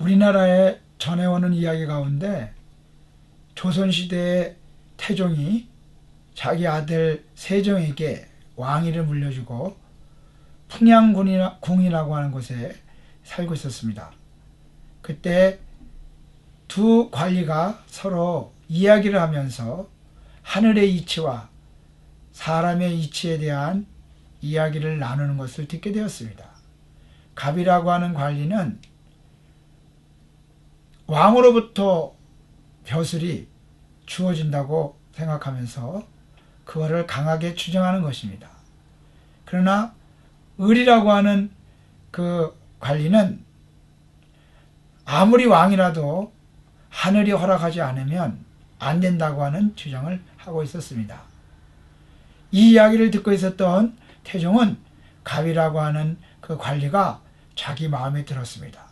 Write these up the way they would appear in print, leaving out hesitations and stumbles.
우리나라에 전해오는 이야기 가운데 조선시대의 태종이 자기 아들 세종에게 왕위를 물려주고 풍양궁이라고 하는 곳에 살고 있었습니다. 그때 두 관리가 서로 이야기를 하면서 하늘의 이치와 사람의 이치에 대한 이야기를 나누는 것을 듣게 되었습니다. 갑이라고 하는 관리는 왕으로부터 벼슬이 주어진다고 생각하면서 그거를 강하게 추정하는 것입니다. 그러나 을이라고 하는 그 관리는 아무리 왕이라도 하늘이 허락하지 않으면 안 된다고 하는 주장을 하고 있었습니다. 이 이야기를 듣고 있었던 태종은 갑이라고 하는 그 관리가 자기 마음에 들었습니다.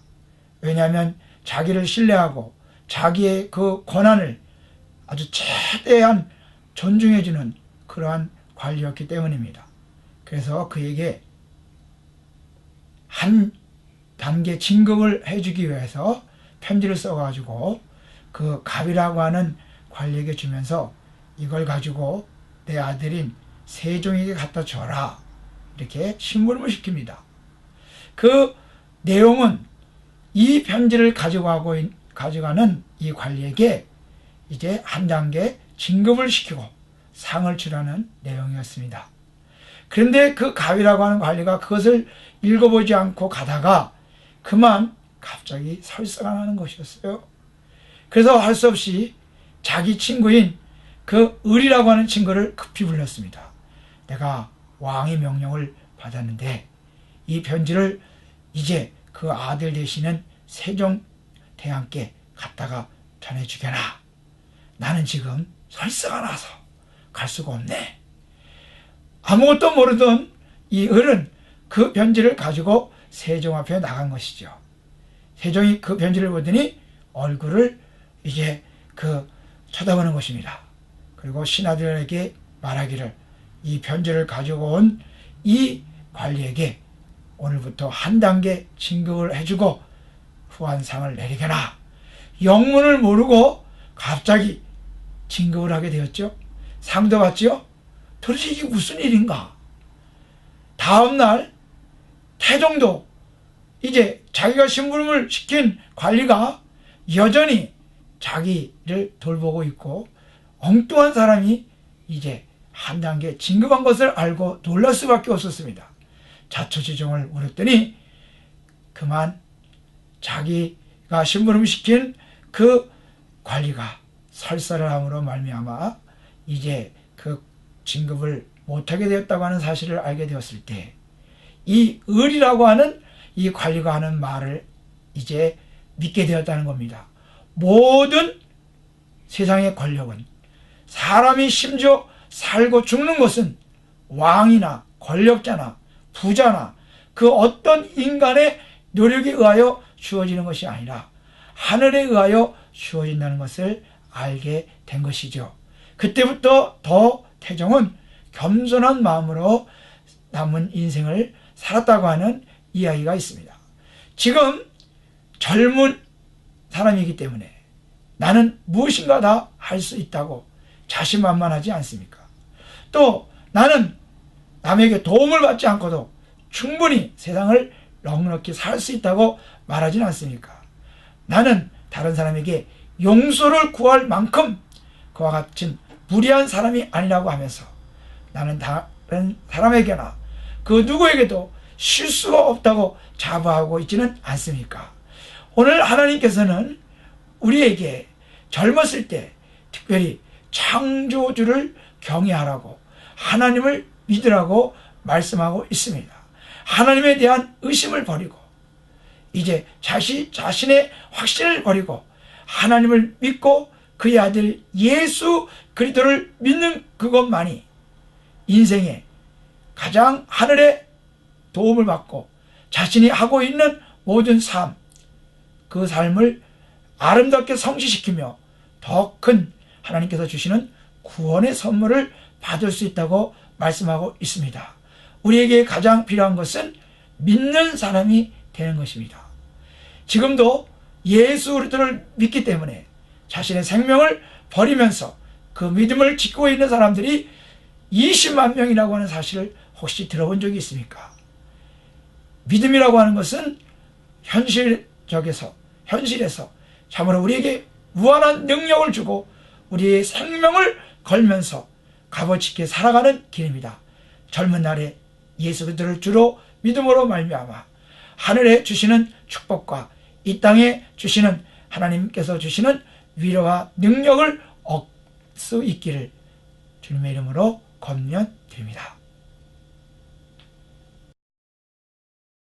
왜냐하면 자기를 신뢰하고 자기의 그 권한을 아주 최대한 존중해주는 그러한 관리였기 때문입니다. 그래서 그에게 한 단계 진급을 해주기 위해서 편지를 써가지고 그 갑이라고 하는 관리에게 주면서 이걸 가지고 내 아들인 세종에게 갖다 줘라, 이렇게 심부름을 시킵니다. 그 내용은 이 편지를 가져가는 이 관리에게 이제 한 단계 진급을 시키고 상을 주라는 내용이었습니다. 그런데 그 갑이라고 하는 관리가 그것을 읽어보지 않고 가다가 그만 갑자기 설사가 나는 것이었어요. 그래서 할 수 없이 자기 친구인 그 을이라고 하는 친구를 급히 불렀습니다. 내가 왕의 명령을 받았는데 이 편지를 이제 그 아들 되시는 세종대왕께 갖다가 전해주게나. 나는 지금 설사가 나서 갈 수가 없네. 아무것도 모르던 이 을은 그 편지를 가지고 세종 앞에 나간 것이죠. 세종이 그 편지를 보더니 얼굴을 이제 쳐다보는 것입니다. 그리고 신하들에게 말하기를 이 편지를 가지고 온 이 관리에게 오늘부터 한 단계 진급을 해주고 후한상을 내리게나. 영문을 모르고 갑자기 진급을 하게 되었죠. 상도 받죠. 도대체 이게 무슨 일인가. 다음날 태종도 이제 자기가 심부름을 시킨 관리가 여전히 자기를 돌보고 있고 엉뚱한 사람이 이제 한 단계 진급한 것을 알고 놀랄 수밖에 없었습니다. 자초지종을 물었더니 그만 자기가 심부름 시킨 그 관리가 설사를 함으로 말미암아 이제 그 진급을 못하게 되었다고 하는 사실을 알게 되었을 때 이 을이라고 하는 이 관리가 하는 말을 이제 믿게 되었다는 겁니다. 모든 세상의 권력은, 사람이 심지어 살고 죽는 것은 왕이나 권력자나 부자나 그 어떤 인간의 노력에 의하여 주어지는 것이 아니라 하늘에 의하여 주어진다는 것을 알게 된 것이죠. 그때부터 더 태종은 겸손한 마음으로 남은 인생을 살았다고 하는 이야기가 있습니다. 지금 젊은 사람이기 때문에 나는 무엇인가 다 할 수 있다고 자신만만하지 않습니까? 또 나는 남에게 도움을 받지 않고도 충분히 세상을 넉넉히 살 수 있다고 말하지는 않습니까? 나는 다른 사람에게 용서를 구할 만큼 그와 같은 무리한 사람이 아니라고 하면서 나는 다른 사람에게나 그 누구에게도 실수가 없다고 자부하고 있지는 않습니까? 오늘 하나님께서는 우리에게 젊었을 때 특별히 창조주를 경외하라고, 하나님을 믿으라고 말씀하고 있습니다. 하나님에 대한 의심을 버리고 이제 자신의 확신을 버리고 하나님을 믿고 그의 아들 예수 그리스도를 믿는 그것만이 인생에 가장 하늘의 도움을 받고 자신이 하고 있는 모든 삶, 그 삶을 아름답게 성취시키며 더 큰 하나님께서 주시는 구원의 선물을 받을 수 있다고 말씀하고 있습니다. 우리에게 가장 필요한 것은 믿는 사람이 되는 것입니다. 지금도 예수 그리스도를 믿기 때문에 자신의 생명을 버리면서 그 믿음을 짓고 있는 사람들이 20만 명이라고 하는 사실을 혹시 들어본 적이 있습니까? 믿음이라고 하는 것은 현실에서 참으로 우리에게 무한한 능력을 주고 우리의 생명을 걸면서 값어치게 살아가는 길입니다. 젊은 날에 예수 그리스도를 주로 믿음으로 말미암아 하늘에 주시는 축복과 이 땅에 주시는 하나님께서 주시는 위로와 능력을 얻을 수 있기를 주님의 이름으로 권면드립니다.